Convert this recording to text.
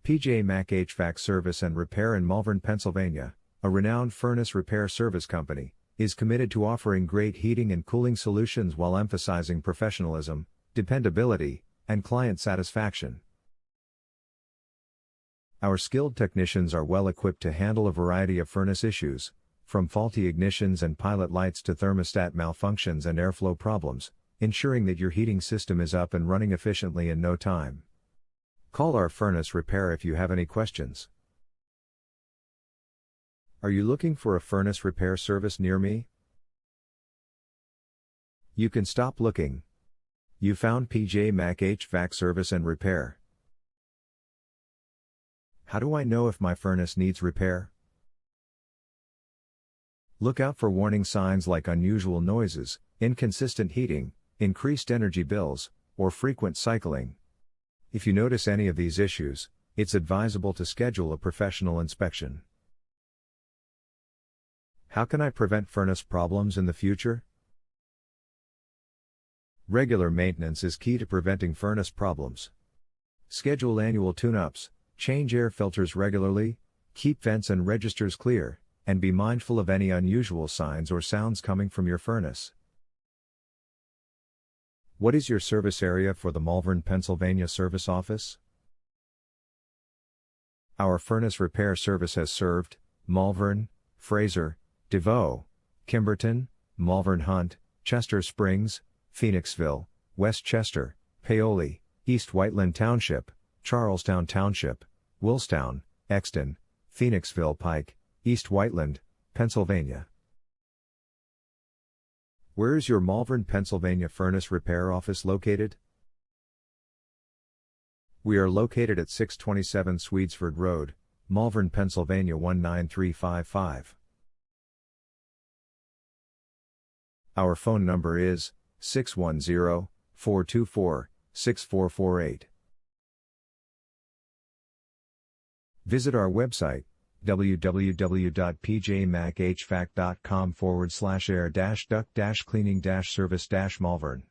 PJ Mac HVAC Service and Repair in Malvern, Pennsylvania, a renowned furnace repair service company, is committed to offering great heating and cooling solutions while emphasizing professionalism, dependability, and client satisfaction. Our skilled technicians are well equipped to handle a variety of furnace issues, from faulty ignitions and pilot lights to thermostat malfunctions and airflow problems, ensuring that your heating system is up and running efficiently in no time. Call our furnace repair if you have any questions. Are you looking for a furnace repair service near me? You can stop looking. You found PJ Mac HVAC Service and Repair. How do I know if my furnace needs repair? Look out for warning signs like unusual noises, inconsistent heating, increased energy bills, or frequent cycling. If you notice any of these issues, it's advisable to schedule a professional inspection. How can I prevent furnace problems in the future? Regular maintenance is key to preventing furnace problems. Schedule annual tune-ups, change air filters regularly, keep vents and registers clear, and be mindful of any unusual signs or sounds coming from your furnace. What is your service area for the Malvern, Pennsylvania service office? Our furnace repair service has served Malvern, Fraser, DeVoe, Kimberton, Malvern Hunt, Chester Springs, Phoenixville, West Chester, Paoli, East Whiteland Township, Charlestown Township, Willstown, Exton, Phoenixville Pike, East Whiteland, Pennsylvania. Where is your Malvern, Pennsylvania furnace repair office located? We are located at 627 Swedesford Road, Malvern, Pennsylvania 19355. Our phone number is 610-424-6448. Visit our website, www.pjmachvac.com/air-duct-cleaning-service-Malvern.